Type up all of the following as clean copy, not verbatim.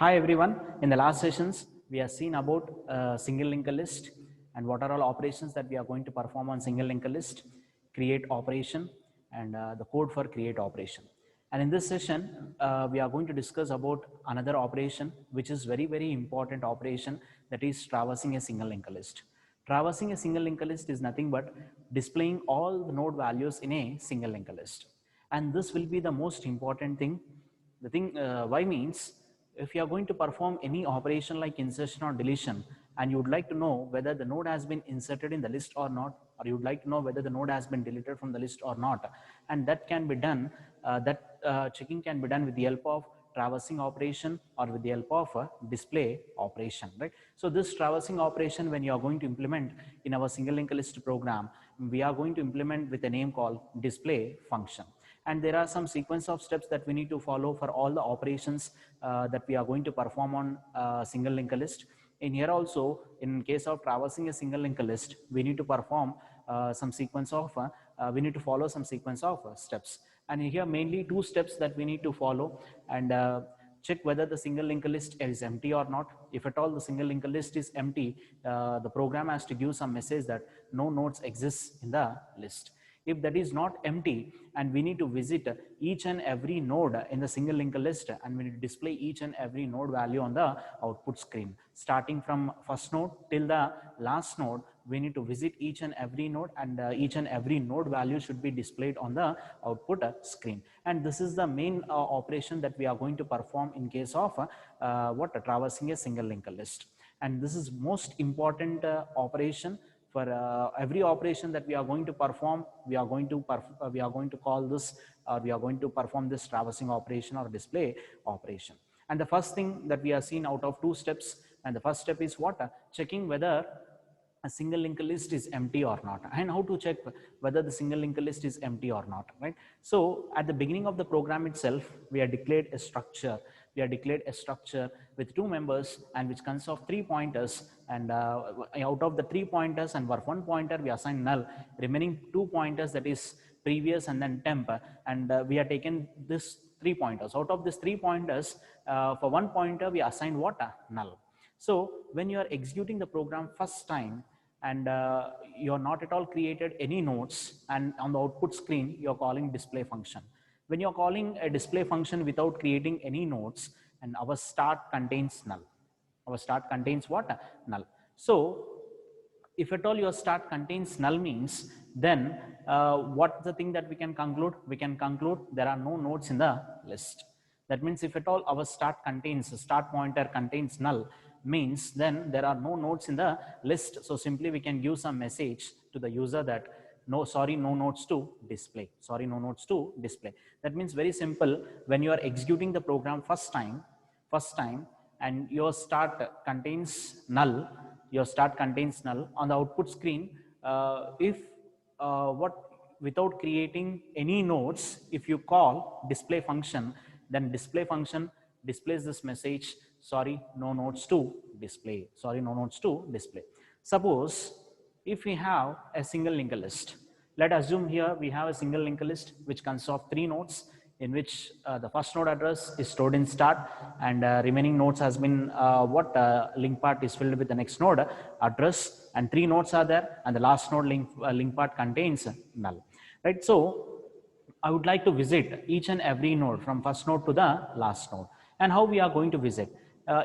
Hi everyone. In the last sessions, we have seen about single linked list and what are all operations that we are going to perform on single linked list, create operation, and the code for create operation. And in this session, we are going to discuss about another operation which is very important operation, that is traversing a single linked list. Traversing a single linked list is nothing but displaying all the node values in a single linked list, and this will be the most important thing. The thing why means, if you are going to perform any operation like insertion or deletion, and you would like to know whether the node has been inserted in the list or not, or you would like to know whether the node has been deleted from the list or not, and that can be done, checking can be done with the help of traversing operation or with the help of a display operation, right? So this traversing operation, when you are going to implement in our single linked list program, we are going to implement with a name called display function. And there are some sequence of steps that we need to follow for all the operations that we are going to perform on single linked list. In here also, in case of traversing a single linked list, we need to perform some sequence of we need to follow some sequence of steps. And here mainly two steps that we need to follow, and check whether the single linked list is empty or not. If at all the single linked list is empty, the program has to give some message that no nodes exist in the list. If that is not empty, and we need to visit each and every node in the single linked list, and we need to display each and every node value on the output screen, starting from first node till the last node. We need to visit each and every node, and each and every node value should be displayed on the output screen. And this is the main operation that we are going to perform in case of traversing a single linked list. And this is most important operation. For every operation that we are going to perform, we are going to call this, or we are going to perform this traversing operation or display operation. And the first thing that we are seeing out of two steps, and the first step is what? Checking whether a single linked list is empty or not, and how to check whether the single linked list is empty or not, right? So at the beginning of the program itself, we are declared a structure. We are declared a structure with two members, and which consists of 3 pointers, and out of the 3 pointers and for 1 pointer we assign null, remaining 2 pointers, that is previous and then temp, and we are taken this 3 pointers. Out of these 3 pointers, for 1 pointer we assign what? Null. So when you are executing the program first time, and you are not at all created any nodes, and on the output screen you are calling display function. When you are calling a display function without creating any nodes, and our start contains null. Our start contains what? Null. So if at all your start contains null means, then what the thing that we can conclude? We can conclude there are no nodes in the list. That means if at all our start pointer contains null, means then there are no nodes in the list. So simply we can give some message to the user that no nodes to display. No nodes to display. That means very simple. When you are executing the program first time, and your start contains null, on the output screen, if without creating any nodes, if you call display function, then display function displays this message, no nodes to display. Suppose if we have a single linked list, let us assume here we have a single linked list which consists of 3 nodes, in which the first node address is stored in start, and remaining nodes has been link part is filled with the next node address, and 3 nodes are there, and the last node link part contains null, right? So I would like to visit each and every node from first node to the last node. And how we are going to visit?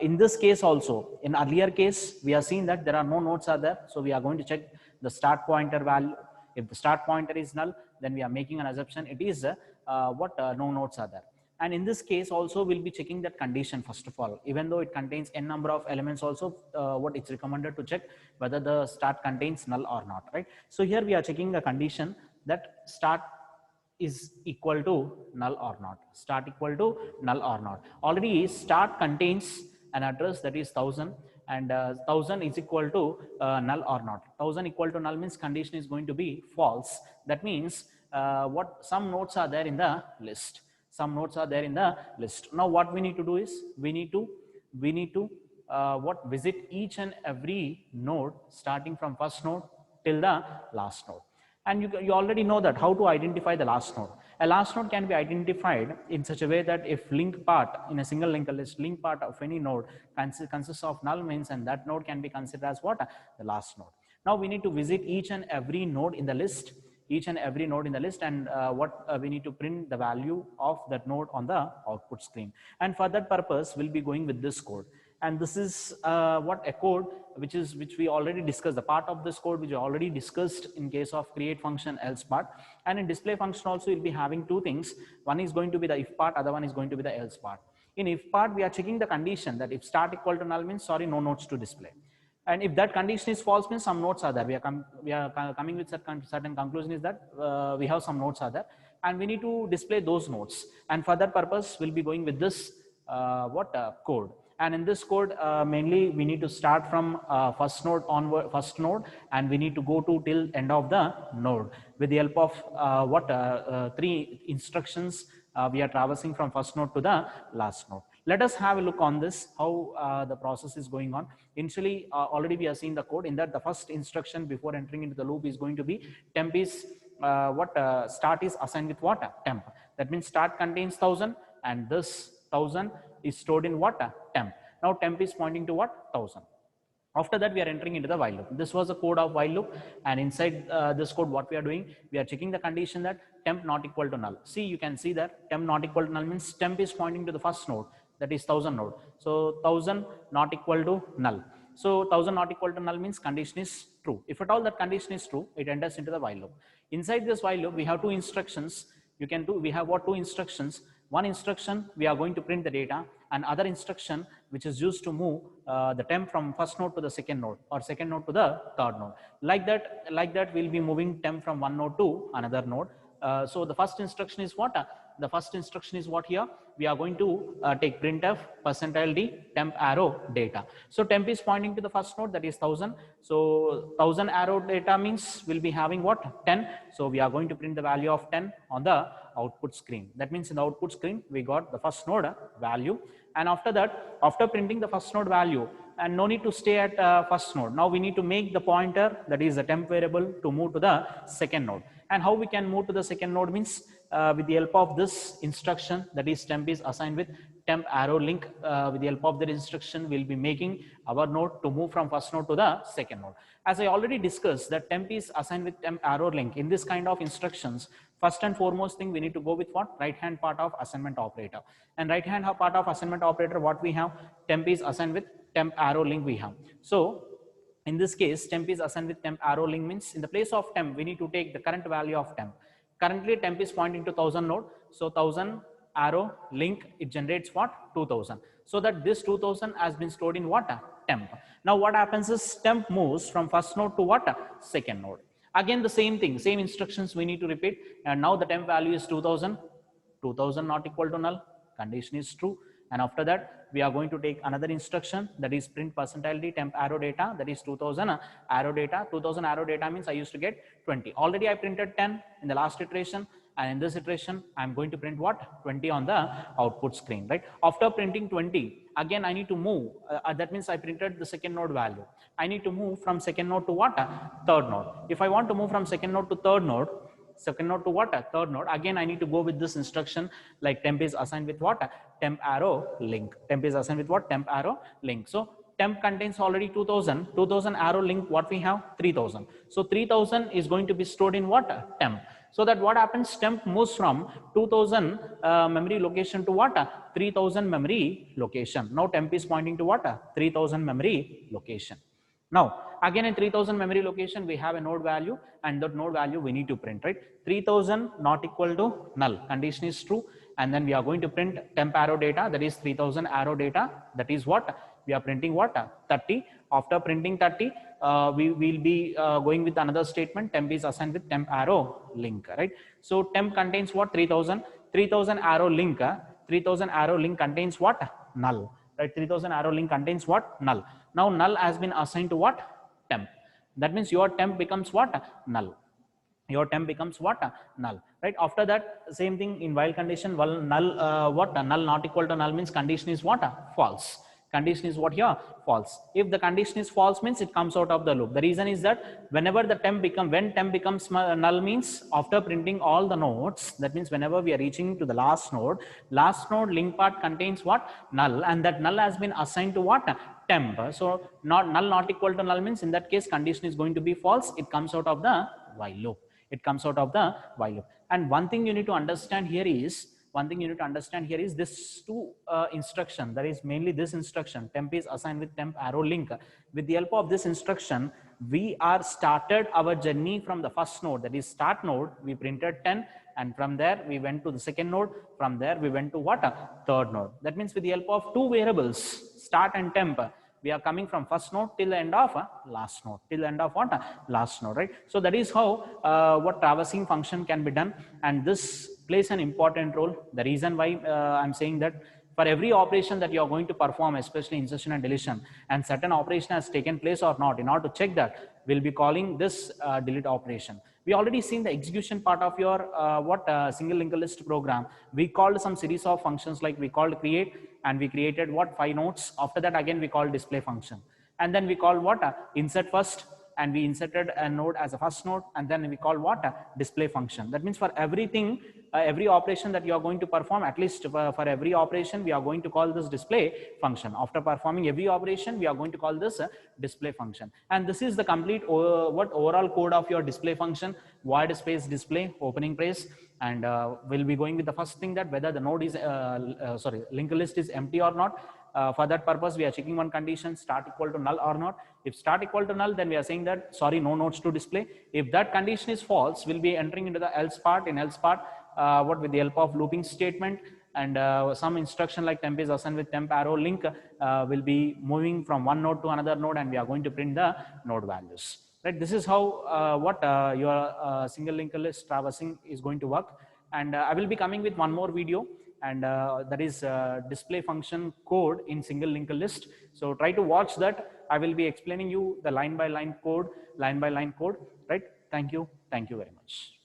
In this case also, in earlier case, we are seeing that there are no nodes are there. So we are going to check the start pointer value. If the start pointer is null, then we are making an assumption it is no nodes are there. And in this case also, we'll be checking that condition first of all. Even though it contains n number of elements also, what it's recommended to check whether the start contains null or not, right? So here we are checking the condition that start is equal to null or not. Start equal to null or not. Already start contains an address that is 1000, and 1000 is equal to null or not. 1000 equal to null means condition is going to be false. That means some nodes are there in the list. Now what we need to do is we need to visit each and every node starting from first node till the last node. And you already know that how to identify the last node. A last node can be identified in such a way that if link part in a single linked list, link part of any node consists of null means, and that node can be considered as what? The last node. Now we need to visit each and every node in the list, and we need to print the value of that node on the output screen. And for that purpose, we'll be going with this code. And this is what a code which we already discussed, the part of this code which we already discussed in case of create function else part. And in display function also we'll be having two things. One is going to be the if part, other one is going to be the else part. In if part, we are checking the condition that if start equal to null means sorry, no nodes to display. And if that condition is false means some nodes are there. We are coming with certain conclusion is that we have some nodes are there, and we need to display those nodes. And for that purpose, we'll be going with this code. And in this code, mainly we need to start from first node, and we need to go to till end of the node with the help of three instructions. We are traversing from first node to the last node. Let us have a look on this, how the process is going on. Initially, already we have seen the code. In that, the first instruction before entering into the loop is going to be temp is start is assigned with what? Temp. That means start contains 1000, and this 1000 is stored in what? Temp. Now temp is pointing to what? 1000. After that, we are entering into the while loop. This was the code of while loop, and inside this code, what we are doing, we are checking the condition that temp not equal to null. See, you can see that temp not equal to null means temp is pointing to the first node, that is 1000 node. So 1000 not equal to null. So 1000 not equal to null means condition is true. If at all that condition is true, it enters into the while loop. Inside this while loop, we have two instructions. We have what? Two instructions. One instruction, we are going to print the data, and other instruction which is used to move the temp from first node to the second node, or second node to the third node. Like that, we'll be moving temp from one node to another node. So the first instruction is what? The first instruction is what here? We are going to take printf %d temp arrow data. So temp is pointing to the first node, that is 1000. So 1000 arrow data means we'll be having what? 10. So we are going to print the value of 10 on the output screen. That means in the output screen, we got the first node value. And after that, after printing the first node value, and no need to stay at first node. Now we need to make the pointer, that is the temp variable, to move to the second node. And how we can move to the second node means with the help of this instruction, that is temp is assigned with temp arrow link. With the help of that instruction, we'll be making our node to move from first node to the second node. As I already discussed, that temp is assigned with temp arrow link. In this kind of instructions, first and foremost thing, we need to go with what? Right hand part of assignment operator. And right hand part of assignment operator, what we have? Temp is assigned with temp arrow link we have. So in this case, temp is assigned with temp arrow link means in the place of temp, we need to take the current value of temp. Currently temp is pointing to 1000 node. So 1000 arrow link, it generates what? 2000. So that this 2000 has been stored in what? Temp. Now what happens is temp moves from first node to what? Second node. Again the same thing, same instructions we need to repeat. And now the temp value is 2000. 2000 not equal to null. Condition is true. And after that, we are going to take another instruction, that is print %d temp arrow data, that is 2000 arrow data. 2000 arrow data means I used to get 20. Already I printed 10 in the last iteration, and in this iteration I'm going to print what? 20 on the output screen, right? After printing 20, again I need to move. That means I printed the second node value. I need to move from second node to what? Third node. If I want to move from second node to third node, second node to what? Third node. Again, I need to go with this instruction, like temp is assigned with what? Temp arrow link. Temp is assigned with what? Temp arrow link. So temp contains already 2000. 2000 arrow link, what we have? 3000. So 3000 is going to be stored in what? Temp. So that what happens? Temp moves from 2000 memory location to what? 3000 memory location. Now temp is pointing to what? 3000 memory location. Now, again in 3000 memory location, we have a node value, and that node value we need to print, right? 3000 not equal to null. Condition is true. And then we are going to print temp arrow data, that is 3000 arrow data. That is what? We are printing what? 30. After printing 30, we will be going with another statement. Temp is assigned with temp arrow link, right? So temp contains what? 3000. 3000 arrow link. 3000 arrow link contains what? Null. Right? 3000 arrow link contains what? Null. Now null has been assigned to what? Temp. That means your temp becomes what? Null. Your temp becomes what? Null. Right? After that, same thing in while condition. Well, null what? Null not equal to null means condition is what? False. Condition is what here? False. If the condition is false means it comes out of the loop. The reason is that whenever the temp becomes null means after printing all the nodes, that means whenever we are reaching to the last node link part contains what? Null, and that null has been assigned to what? Temp. So not null not equal to null means in that case condition is going to be false. It comes out of the while loop. It comes out of the while loop. And one thing you need to understand here is this two instruction, that is mainly this instruction, temp is assigned with temp arrow link. With the help of this instruction, we are started our journey from the first node, that is start node. We printed 10, and from there we went to the second node. From there we went to what? Third node. That means with the help of two variables, start and temp, we are coming from first node till the end of last node, till the end of what? Last node, right? So that is how what traversing function can be done, and this plays an important role. The reason why I'm saying that, for every operation that you are going to perform, especially insertion and deletion, and certain operation has taken place or not, in order to check that, we'll be calling this delete operation. We already seen the execution part of your single linked list program. We called some series of functions, like we called create, and we created what? 5 nodes. After that again we called display function, and then we called what? Insert first, and we inserted a node as a first node, and then we call what? Display function. That means for everything, every operation that you are going to perform, at least for every operation we are going to call this display function. After performing every operation we are going to call this display function, and this is the complete overall code of your display function. Void space display, opening brace, and we'll be going with the first thing, that whether the node is linked list is empty or not. For that purpose we are checking one condition, start equal to null or not. If start equal to null, then we are saying that sorry, no nodes to display. If that condition is false, we'll be entering into the else part. In else part, with the help of looping statement and some instruction like temp is assigned with temp arrow link, will be moving from one node to another node, and we are going to print the node values, right? This is how your single linked list traversing is going to work. And I will be coming with one more video, and that is display function code in single linked list. So try to watch that. I will be explaining you the line by line code, right? Thank you very much.